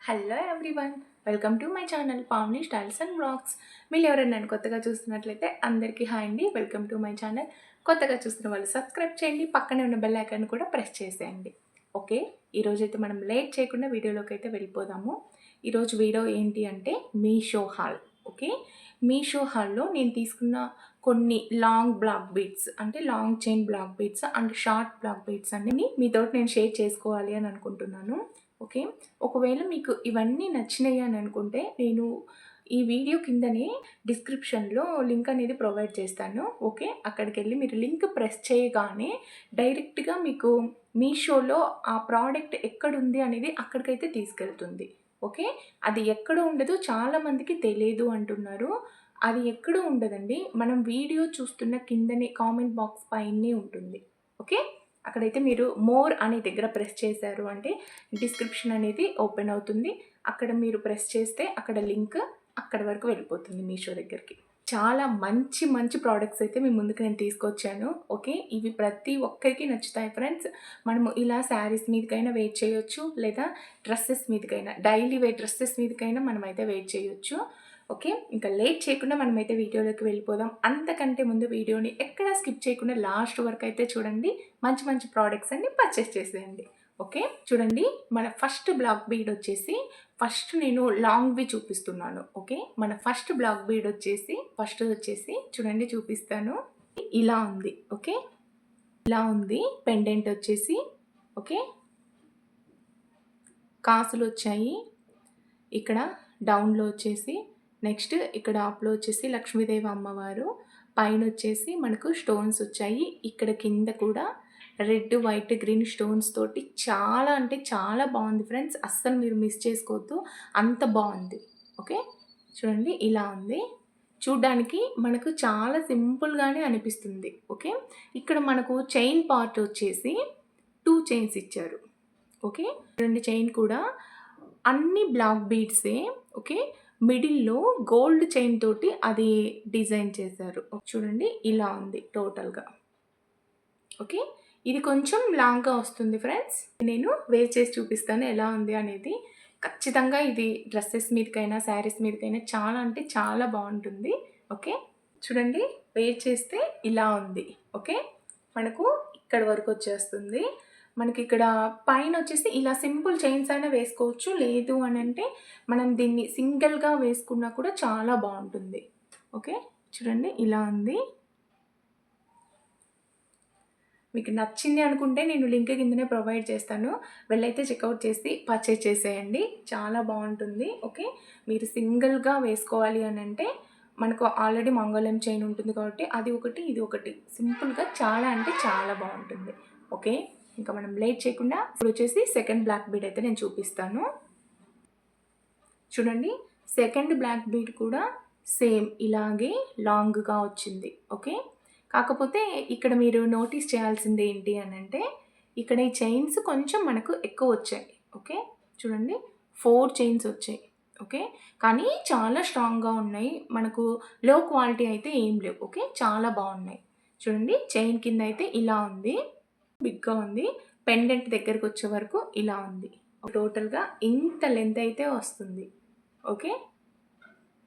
Hello everyone, welcome to my channel Pavani styles and blogs. మీరు ఎవరైనా నన్ను కొత్తగా చూస్తున్నట్లయితే అందరికీ హాయ్ అండి. Welcome to my channel. కొత్తగా చూస్తున్న వాళ్ళు సబ్స్క్రైబ్ చేయండి, పక్కనే ఉన్న బెల్ ఐకాన్ కూడా ప్రెస్ చేసేయండి. ఓకే, ఈరోజైతే మనం లేట్ చేయకుండా వీడియోలోకి అయితే వెళ్ళిపోదాము. ఈరోజు వీడియో ఏంటి అంటే మీషో హాల్. ఓకే, మీషో హాల్లో నేను తీసుకున్న కొన్ని లాంగ్ బ్లాక్ బీడ్స్, అంటే long chain black beads and short black beads అన్ని మీతో నేను షేర్ చేసుకోవాలి అని అనుకుంటున్నాను. ఓకే, ఒకవేళ మీకు ఇవన్నీ నచ్చినాయి అని అనుకుంటే నేను ఈ వీడియో కిందనే డిస్క్రిప్షన్లో లింక్ అనేది ప్రొవైడ్ చేస్తాను. ఓకే, అక్కడికి వెళ్ళి మీరు లింక్ ప్రెస్ చేయగానే డైరెక్ట్గా మీకు మీషోలో ఆ ప్రోడక్ట్ ఎక్కడుంది అనేది అక్కడికైతే తీసుకెళ్తుంది. ఓకే, అది ఎక్కడ ఉండదు, చాలామందికి తెలియదు అంటున్నారు. అది ఎక్కడ ఉండదండి, మనం వీడియో చూస్తున్న కిందనే కామెంట్ బాక్స్ పైనే ఉంటుంది. ఓకే, అక్కడైతే మీరు మోర్ అనే దగ్గర ప్రెస్ చేశారు అంటే డిస్క్రిప్షన్ అనేది ఓపెన్ అవుతుంది. అక్కడ మీరు ప్రెస్ చేస్తే అక్కడ లింక్ అక్కడ వరకు వెళ్ళిపోతుంది మీషో దగ్గరికి. చాలా మంచి మంచి ప్రోడక్ట్స్ అయితే మీ ముందుకు నేను తీసుకొచ్చాను. ఓకే, ఇవి ప్రతి ఒక్కరికి నచ్చుతాయి ఫ్రెండ్స్. మనము ఇలా శారీస్ మీదకైనా వెయిట్ చేయొచ్చు, లేదా డ్రెస్సెస్ మీదకైనా, డైలీ వేర్ డ్రెస్సెస్ మీదకైనా మనమైతే వెయిట్ చేయొచ్చు. ఓకే, ఇంకా లేట్ చేయకుండా మనమైతే వీడియోలోకి వెళ్ళిపోదాం. అంతకంటే ముందు వీడియోని ఎక్కడా స్కిప్ చేయకుండా లాస్ట్ వరకు అయితే చూడండి. మంచి మంచి ప్రోడక్ట్స్ అన్ని పర్చేస్ చేసేయండి. ఓకే, చూడండి, మన ఫస్ట్ బ్లాక్ బీడ్ వచ్చేసి ఫస్ట్ నేను లాంగ్వి చూపిస్తున్నాను. ఓకే, మన ఫస్ట్ బ్లాక్ బీడ్ వచ్చేసి చూడండి, చూపిస్తాను. ఇలా ఉంది. ఓకే, ఇలా ఉంది పెండెంట్ వచ్చేసి. ఓకే, కాసులు వచ్చాయి ఇక్కడ డౌన్లో వచ్చేసి. నెక్స్ట్ ఇక్కడ అప్లో వచ్చేసి లక్ష్మీదేవి అమ్మవారు, పైన వచ్చేసి మనకు స్టోన్స్ వచ్చాయి. ఇక్కడ కింద కూడా రెడ్, వైట్, గ్రీన్ స్టోన్స్ తోటి చాలా అంటే చాలా బాగుంది ఫ్రెండ్స్. అస్సలు మీరు మిస్ చేసుకోవద్దు, అంత బాగుంది. ఓకే, చూడండి ఇలా ఉంది. చూడ్డానికి మనకు చాలా సింపుల్గానే అనిపిస్తుంది. ఓకే, ఇక్కడ మనకు చైన్ పార్ట్ వచ్చేసి 2 చైన్స్ ఇచ్చారు. ఓకే, రెండు చైన్ కూడా అన్ని బ్లాక్ బీడ్సే. ఓకే, మిడిల్లో గోల్డ్ చైన్ తోటి అది డిజైన్ చేశారు. చూడండి ఇలా ఉంది టోటల్గా. ఓకే, ఇది కొంచెం లాంగ్గా వస్తుంది ఫ్రెండ్స్. నేను వేర్ చేసి చూపిస్తాను ఎలా ఉంది అనేది. ఖచ్చితంగా ఇది డ్రెస్సెస్ మీదకైనా శారీస్ మీదకైనా చాలా అంటే చాలా బాగుంటుంది. ఓకే, చూడండి వేర్ చేస్తే ఇలా ఉంది. ఓకే, మనకు ఇక్కడ వరకు వచ్చేస్తుంది. మనకి ఇక్కడ పైన వచ్చేసి ఇలా సింపుల్ చైన్స్ అయినా వేసుకోవచ్చు, లేదు అని అంటే మనం దీన్ని సింగిల్గా వేసుకున్నా కూడా చాలా బాగుంటుంది. ఓకే, చూడండి ఇలా ఉంది. మీకు నచ్చింది అనుకుంటే నేను లింక్ కిందనే ప్రొవైడ్ చేస్తాను, వెళ్ళైతే చెక్అవుట్ చేసి పర్చేస్ చేసేయండి, చాలా బాగుంటుంది. ఓకే, మీరు సింగిల్గా వేసుకోవాలి అని అంటే మనకు ఆల్రెడీ మంగళం చైన్ ఉంటుంది కాబట్టి అది ఒకటి, ఇది ఒకటి, సింపుల్గా చాలా అంటే చాలా బాగుంటుంది. ఓకే, ఇంకా మనం లేట్ చేయకుండా ఇప్పుడు వచ్చేసి సెకండ్ బ్లాక్ బీడ్ అయితే నేను చూపిస్తాను. చూడండి, సెకండ్ బ్లాక్ బీడ్ కూడా సేమ్ ఇలాగే లాంగ్గా వచ్చింది. ఓకే, కాకపోతే ఇక్కడ మీరు నోటీస్ చేయాల్సింది ఏంటి అని అంటే ఇక్కడ ఈ చైన్స్ కొంచెం మనకు ఎక్కువ వచ్చాయి. ఓకే, చూడండి 4 చైన్స్ వచ్చాయి. ఓకే, కానీ చాలా స్ట్రాంగ్గా ఉన్నాయి, మనకు లో క్వాలిటీ అయితే ఏం లేవు. ఓకే, చాలా బాగున్నాయి. చూడండి, చైన్ కింద అయితే ఇలా ఉంది, బిగ్గా ఉంది. పెండెంట్ దగ్గరకు వచ్చే వరకు ఇలా ఉంది. టోటల్గా ఇంత లెంత్ అయితే వస్తుంది. ఓకే,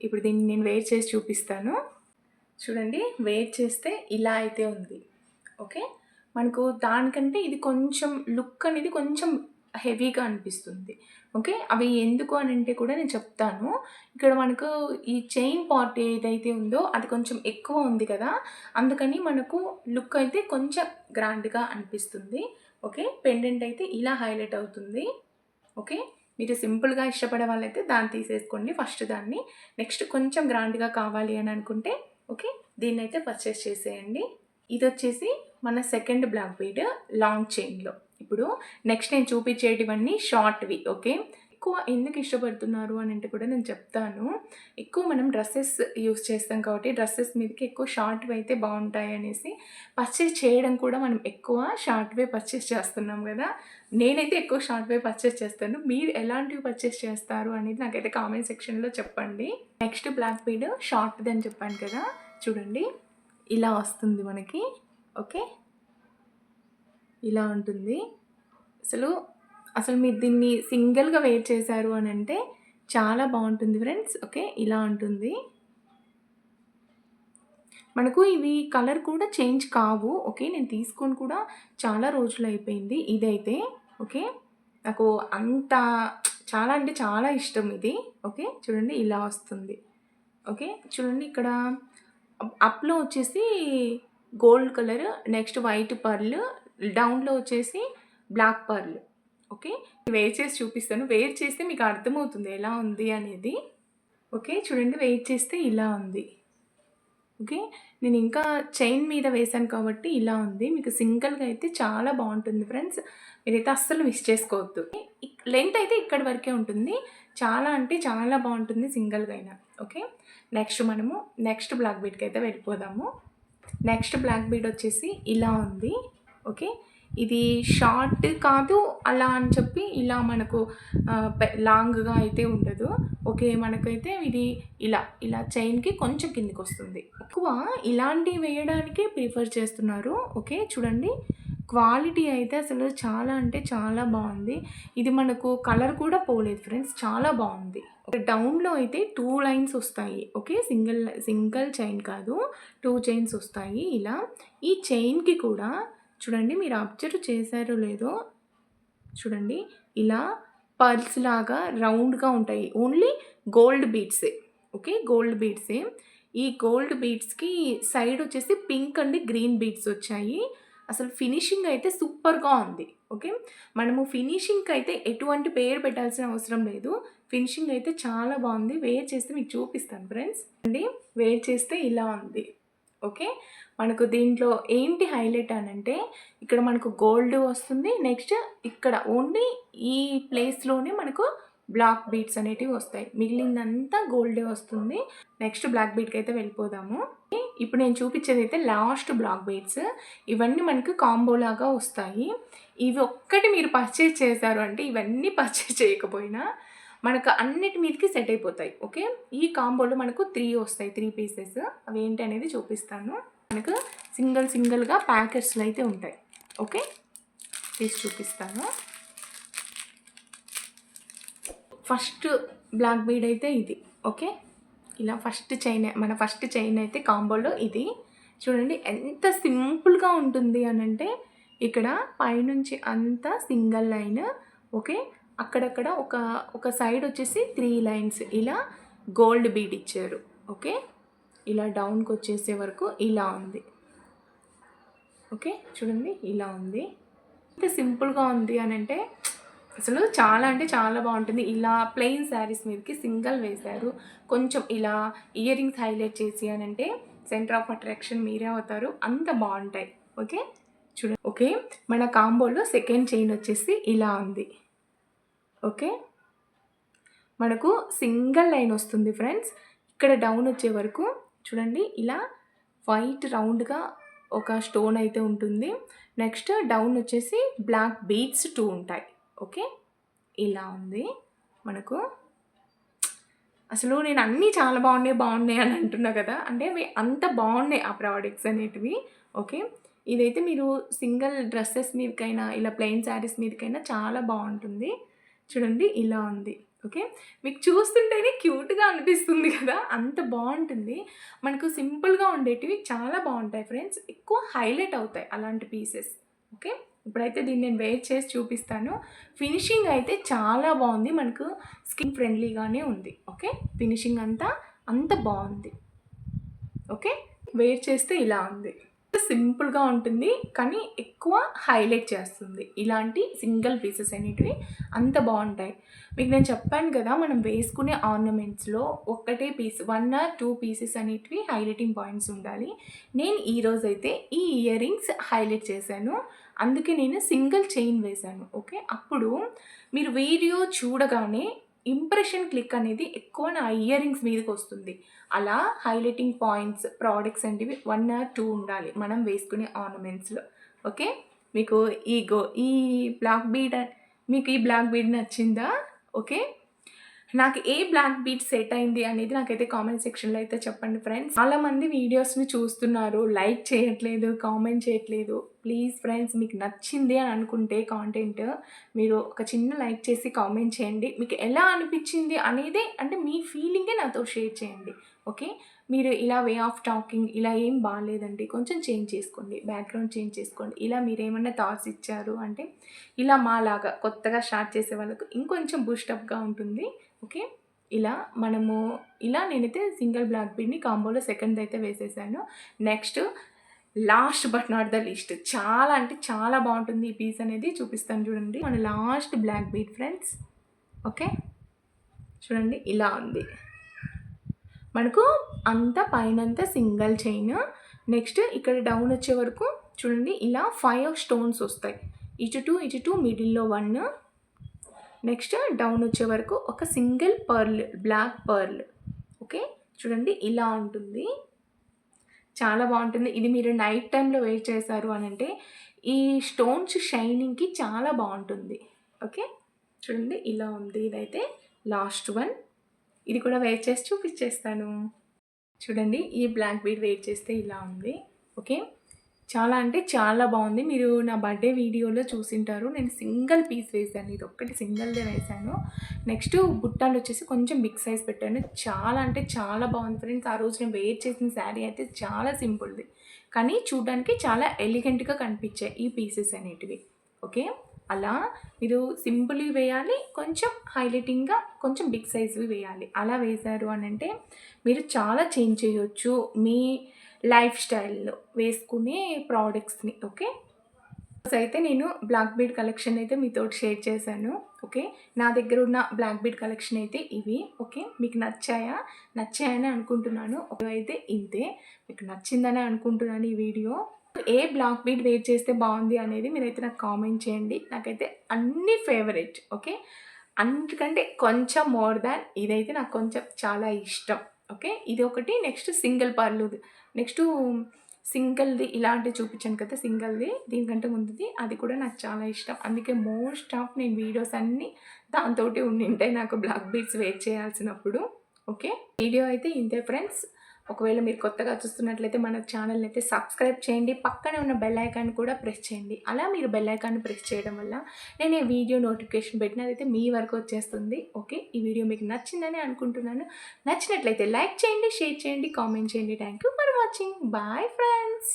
ఇప్పుడు దీన్ని నేను వేర్ చేసి చూపిస్తాను. చూడండి, వేర్ చేస్తే ఇలా అయితే ఉంది. ఓకే, మనకు దానికంటే ఇది కొంచెం లుక్ అనేది కొంచెం హెవీగా అనిపిస్తుంది. ఓకే, అవి ఎందుకు అని అంటే కూడా నేను చెప్తాను. ఇక్కడ మనకు ఈ చైన్ పార్ట్ ఏదైతే ఉందో అది కొంచెం ఎక్కువ ఉంది కదా, అందుకని మనకు లుక్ అయితే కొంచెం గ్రాండ్గా అనిపిస్తుంది. ఓకే, పెండెంట్ అయితే ఇలా హైలైట్ అవుతుంది. ఓకే, మీరు సింపుల్గా ఇష్టపడే వాళ్ళైతే దాన్ని తీసేసుకోండి ఫస్ట్ దాన్ని. నెక్స్ట్ కొంచెం గ్రాండ్గా కావాలి అని అనుకుంటే ఓకే, దీన్ని అయితే పర్చేస్ చేసేయండి. ఇది వచ్చేసి మన సెకండ్ బ్లాక్ బీడ్ లాంగ్ చైన్లో. ఇప్పుడు నెక్స్ట్ నేను చూపించేటివన్నీ షార్ట్వి. ఓకే, ఎక్కువ ఎందుకు ఇష్టపడుతున్నారు అని అంటే కూడా నేను చెప్తాను. ఎక్కువ మనం డ్రెస్సెస్ యూస్ చేస్తాం కాబట్టి డ్రెస్సెస్ మీదకి ఎక్కువ షార్ట్వి అయితే బాగుంటాయి అనేసి పర్చేస్ చేయడం కూడా మనం ఎక్కువ షార్ట్వే పర్చేస్ చేస్తున్నాం కదా. నేనైతే ఎక్కువ షార్ట్వే పర్చేస్ చేస్తాను, మీరు ఎలాంటివి పర్చేస్ చేస్తారు అనేది నాకైతే కామెంట్ సెక్షన్లో చెప్పండి. నెక్స్ట్ బ్లాక్ బీడ్ షార్ట్ది అని చెప్పాను కదా, చూడండి ఇలా వస్తుంది మనకి. ఓకే, ఇలా ఉంటుంది. అసలు అసలు మీరు దీన్ని సింగిల్‌గా వేర్ చేశారు అనంటే చాలా బావుంటుంది ఫ్రెండ్స్. ఓకే. ఇలా ఉంటుంది. మనకు ఇవి కలర్ కూడా చేంజ్ కావు. ఓకే. నేను తీసుకొని కూడా చాలా రోజులయిపోయింది. ఇదైతే ఓకే. నాకు అంత చాలా అంటే చాలా ఇష్టం ఇది. ఓకే. చూడండి ఇలా వస్తుంది. ఓకే. చూడండి ఇక్కడ అప్‌లో వచ్చేసి gold colour, next white pearl, డౌన్‌లో వచ్చేసి బ్లాక్ పర్ల్. ఓకే. వేర్ చేసి చూపిస్తాను. వేర్ చేస్తే మీకు అర్థమవుతుంది ఎలా ఉంది అనేది. ఓకే. చూడండి వేర్ చేస్తే ఇలా ఉంది. ఓకే. నేను ఇంకా చైన్ మీద వేశాను కాబట్టి ఇలా ఉంది. మీకు సింగిల్‌గా అయితే చాలా బావుంటుంది ఫ్రెండ్స్. మీరైతే అస్సలు మిస్ చేసుకోవద్దు. లెంత్ అయితే ఇక్కడి వరకే ఉంటుంది. చాలా అంటే చాలా బావుంటుంది సింగిల్‌గా అయినా. ఓకే. నెక్స్ట్ బ్లాక్ బీడ్‌కైతే వెళ్ళిపోదాము. నెక్స్ట్ బ్లాక్ బీడ్ వచ్చేసి ఇలా ఉంది. ఓకే. ఇది షార్ట్ కాదు అలా అని చెప్పి ఇలా మనకు లాంగ్‌గా అయితే ఉండదు. ఓకే. మనకైతే ఇది ఇలా చైన్‌కి కొంచెం కిందకొస్తుంది. ఎక్కువ ఇలాంటివి వేయడానికే ప్రిఫర్ చేస్తున్నారు. ఓకే. చూడండి. క్వాలిటీ అయితే అసలు చాలా అంటే చాలా బావుంది. ఇది మనకు కలర్ కూడా పోలేదు ఫ్రెండ్స్. చాలా బావుంది. డౌన్‌లో అయితే 2 లైన్స్ వస్తాయి. ఓకే. సింగిల్ చైన్ కాదు. 2 చైన్స్ వస్తాయి ఇలా. ఈ చైన్‌కి కూడా చూడండి మీరు అబ్జర్వ్ చేశారో లేదో చూడండి ఇలా పర్ల్స్ లాగా రౌండ్‌గా ఉంటాయి. ఓన్లీ గోల్డ్ బీడ్సే. ఓకే. గోల్డ్ బీడ్సే. ఈ గోల్డ్ బీడ్స్‌కి సైడ్ వచ్చేసి పింక్ అండ్ గ్రీన్ బీడ్స్ వచ్చాయి. అసలు ఫినిషింగ్ అయితే సూపర్‌గా ఉంది. ఓకే. మనము ఫినిషింగ్‌కి అయితే ఎటువంటి పేరు పెట్టాల్సిన అవసరం లేదు. ఫినిషింగ్ అయితే చాలా బాగుంది. వేర్ చేస్తే మీకు చూపిస్తాను ఫ్రెండ్స్. అండి వేర్ చేస్తే ఇలా ఉంది. ఓకే. మనకు దీంట్లో ఏంటి హైలైట్ అనంటే ఇక్కడ మనకు గోల్డ్ వస్తుంది. నెక్స్ట్ ఇక్కడ ఓన్లీ ఈ ప్లేస్‌లోనే మనకు బ్లాక్ బీడ్స్ అనేటివి వస్తాయి. మిగిలిందంతా గోల్డే వస్తుంది. నెక్స్ట్ బ్లాక్ బీడ్‌కైతే వెళ్ళిపోదాము. ఇప్పుడు నేను చూపించేదైతే లాస్ట్ బ్లాక్ బీడ్స్. ఇవన్నీ మనకు కాంబో లాగా వస్తాయి. ఇవి ఒక్కటి మీరు పర్చేజ్ చేశారు అంటే ఇవన్నీ పర్చేజ్ చేయకపోయినా మనకు అన్నిటి మీదకి సెట్ అయిపోతాయి. ఓకే. ఈ కాంబోలో మనకు 3 వస్తాయి. 3 పీసెస్. అవి ఏంటి అనేది చూపిస్తాను. మనకు సింగిల్‌గా ప్యాకెట్స్‌లో అయితే ఉంటాయి. ఓకే. తీసి చూపిస్తాను. ఫస్ట్ బ్లాక్ బీడ్ అయితే ఇది. ఓకే. ఇలా ఫస్ట్ చైన్ అయితే కాంబోలో ఇది. చూడండి ఎంత సింపుల్‌గా ఉంటుంది అనంటే ఇక్కడ పైనుంచి అంతా సింగిల్ లైన్. ఓకే. అక్కడక్కడ ఒక సైడ్ వచ్చేసి 3 లైన్స్ ఇలా గోల్డ్ బీడ్ ఇచ్చారు. ఓకే. ఇలా డౌన్‌కి వచ్చేసే వరకు ఇలా ఉంది. ఓకే. చూడండి ఇలా ఉంది. ఎంత సింపుల్‌గా ఉంది అనంటే అసలు చాలా అంటే చాలా బాగుంటుంది. ఇలా ప్లెయిన్ శారీస్ మీదకి సింగిల్ వేశారు. కొంచెం ఇలా ఇయర్ రింగ్స్ హైలైట్ చేసి అనంటే సెంటర్ ఆఫ్ అట్రాక్షన్ మీరే అవుతారు. అంత బాగుంటాయి. ఓకే. చూడండి. ఓకే. మన కాంబోలో సెకండ్ చైన్ వచ్చేసి ఇలా ఉంది. ఓకే. మనకు సింగిల్ లైన్ వస్తుంది ఫ్రెండ్స్. ఇక్కడ డౌన్ వచ్చే వరకు చూడండి ఇలా వైట్ రౌండ్‌గా ఒక స్టోన్ అయితే ఉంటుంది. నెక్స్ట్ డౌన్ వచ్చేసి బ్లాక్ బీడ్స్ 2 ఉంటాయి. ఓకే. ఇలా ఉంది మనకు. అసలు నేను అన్నీ చాలా బాగున్నాయి అని అంటున్నా కదా! అంటే అవి అంత బాగున్నాయి ఆ ప్రొడక్ట్స్ అనేటివి. ఓకే. ఇదైతే మీరు సింగిల్ డ్రెసెస్ మీదకైనా ఇలా ప్లెయిన్ శారీస్ మీదకైనా చాలా బాగుంటుంది. చూడండి ఇలా ఉంది. ఓకే. మీకు చూస్తుంటేనే క్యూట్‌గా అనిపిస్తుంది కదా! అంత బాగుంటుంది. మనకు సింపుల్‌గా ఉండేటివి చాలా బాగుంటాయి ఫ్రెండ్స్. ఎక్కువ హైలైట్ అవుతాయి అలాంటి పీసెస్. ఓకే. ఇప్పుడైతే దీన్ని నేను వేర్ చేసి చూపిస్తాను. ఫినిషింగ్ అయితే చాలా బాగుంది. మనకు స్కిన్ ఫ్రెండ్లీగానే ఉంది. ఓకే. ఫినిషింగ్ అంత బాగుంది. ఓకే. వేర్ చేస్తే ఇలా ఉంది. సింపుల్‌గా ఉంటుంది. కానీ ఎక్కువ హైలైట్ చేస్తుంది. ఇలాంటి సింగిల్ పీసెస్ అనేటివి అంత బాగుంటాయి. మీకు నేను చెప్పాను కదా! మనం వేసుకునే ఆర్నమెంట్స్‌లో ఒక్కటే పీస్ 1 ఆర్ 2 పీసెస్ అనేటివి హైలైటింగ్ పాయింట్స్ ఉండాలి. నేను ఈరోజైతే ఈ ఇయర్ రింగ్స్ హైలైట్ చేశాను. అందుకే నేను సింగిల్ చైన్ వేశాను. ఓకే. అప్పుడు మీరు వీడియో చూడగానే ఇంప్రెషన్ క్లిక్ అనేది ఎక్కువ నా ఇయర్ రింగ్స్ మీదకొస్తుంది. అలా హైలైటింగ్ పాయింట్స్, ప్రోడక్ట్స్ అనేవి 1 ఆర్ 2 ఉండాలి మనం వేసుకునే ఆర్నమెంట్స్‌లో. ఓకే. మీకు ఈ బ్లాక్ బీడ్ నచ్చిందా? ఓకే. నాకు ఏ బ్లాక్ బీడ్ సెట్ అయింది అనేది నాకైతే కామెంట్ సెక్షన్‌లో అయితే చెప్పండి ఫ్రెండ్స్. చాలామంది వీడియోస్‌ని చూస్తున్నారు. లైక్ చేయట్లేదు, కామెంట్ చేయట్లేదు. ప్లీజ్ ఫ్రెండ్స్, మీకు నచ్చింది అని అనుకుంటే కాంటెంట్, మీరు ఒక చిన్న లైక్ చేసి కామెంట్ చేయండి. మీకు ఎలా అనిపించింది అనేది అంటే మీ ఫీలింగే నాతో షేర్ చేయండి. ఓకే. మీరు ఇలా వే ఆఫ్ టాకింగ్ ఇలా ఏం బాలేదండి, కొంచెం చేంజ్ చేసుకోండి, బ్యాక్‌గ్రౌండ్ చేంజ్ చేసుకోండి. ఇలా మీరేమన్నా థాట్స్ ఇచ్చారు అంటే ఇలా మాలాగా కొత్తగా స్టార్ట్ చేసే వాళ్ళకు ఇంకొంచెం బూస్టప్‌గా ఉంటుంది. ఓకే. ఇలా మనము ఇలా నేనైతే సింగిల్ బ్లాక్ బీడ్‌ని కాంబోలో సెకండ్‌దయితే వేసేసాను. Next last but not the least చాలా అంటే చాలా బాగుంటుంది ఈ పీస్ అనేది, చూపిస్తాను చూడండి. మన last black bead friends. Okay. చూడండి ఇలా ఉంది మనకు, అంతా పైనంతా సింగిల్ చైన్. నెక్స్ట్ ఇక్కడ డౌన్ వచ్చే వరకు చూడండి ఇలా 5 స్టోన్స్ వస్తాయి. ఇటు 2 మిడిల్‌లో 1. నెక్స్ట్ డౌన్ వచ్చే వరకు ఒక single pearl, black pearl. Okay. చూడండి ఇలా ఉంటుంది, చాలా బాగుంటుంది. ఇది మీరు నైట్ టైంలో వేర్ చేశారు అని అంటే ఈ స్టోన్స్ షైనింగ్‌కి చాలా బాగుంటుంది. ఓకే. చూడండి ఇలా ఉంది. ఇదైతే లాస్ట్ వన్. ఇది కూడా వేర్ చేసి చూపించేస్తాను. చూడండి ఈ బ్లాక్ బీడ్ వేర్ చేస్తే ఇలా ఉంది. ఓకే. చాలా అంటే చాలా బాగుంది. మీరు నా బర్త్డే వీడియోలో చూసింటారు. నేను సింగిల్ పీస్ వేసాను, ఇది ఒక్కటి సింగిల్దే వేసాను. నెక్స్ట్ బుట్టాలు వచ్చేసి కొంచెం బిగ్ సైజ్ పెట్టాను. చాలా అంటే చాలా బాగుంది ఫ్రెండ్స్. ఆ రోజు నేను వేర్ చేసిన శారీ అయితే చాలా సింపుల్ది, కానీ చూడడానికి చాలా ఎలిగెంట్గా కనిపించాయి ఈ పీసెస్ అనేటివి. ఓకే. అలా మీరు సింపుల్వి వేయాలి, కొంచెం హైలైటింగ్గా కొంచెం బిగ్ సైజ్వి వేయాలి. అలా వేశారు అని అంటే మీరు చాలా చేంజ్ చేయొచ్చు మీ లైఫ్ స్టైల్‌లో వేసుకునే ప్రోడక్ట్స్‌ని. ఓకే. అయితే నేను బ్లాక్ బీడ్ కలెక్షన్ అయితే మీతోటి షేర్ చేశాను. ఓకే. నా దగ్గర ఉన్న బ్లాక్ బీడ్ కలెక్షన్ అయితే ఇవి. ఓకే. మీకు నచ్చాయని అనుకుంటున్నాను. అయితే ఇంతే. మీకు నచ్చిందనే అనుకుంటున్నాను ఈ వీడియో. ఏ బ్లాక్ బీడ్ వేర్ చేస్తే బాగుంది అనేది మీరైతే నాకు కామెంట్ చేయండి. నాకైతే అన్నీ ఫేవరెట్. ఓకే. అన్నిటికంటే కొంచెం మోర్ దాన్ ఇదైతే నాకు కొంచెం చాలా ఇష్టం. ఓకే. ఇది ఒకటి. నెక్స్ట్ సింగిల్ పర్లుది. నెక్స్టు సింగిల్‌ది ఇలాంటివి చూపించాను కదా సింగిల్‌ది, దీనికంటే ముందుది అది కూడా నాకు చాలా ఇష్టం. అందుకే మోస్ట్ ఆఫ్ నేను వీడియోస్ అన్నీ దాంతోటి ఉండింటాయి నాకు బ్లాక్ బీడ్స్ వేర్ చేయాల్సినప్పుడు. ఓకే. వీడియో అయితే ఇంతే ఫ్రెండ్స్. ఒకవేళ మీరు కొత్తగా చూస్తున్నట్లయితే మన ఛానల్‌ని అయితే సబ్స్క్రైబ్ చేయండి. పక్కనే ఉన్న బెల్ ఐకాన్ కూడా ప్రెస్ చేయండి. అలా మీరు బెల్ ఐకాన్ ప్రెస్ చేయడం వల్ల నేను ఈ వీడియో నోటిఫికేషన్ పెట్టినదైతే మీ వరకు వచ్చేస్తుంది. ఓకే. ఈ వీడియో మీకు నచ్చిందని అనుకుంటున్నాను. నచ్చినట్లయితే లైక్ చేయండి, షేర్ చేయండి, కామెంట్ చేయండి. Thank you for watching. Bye friends.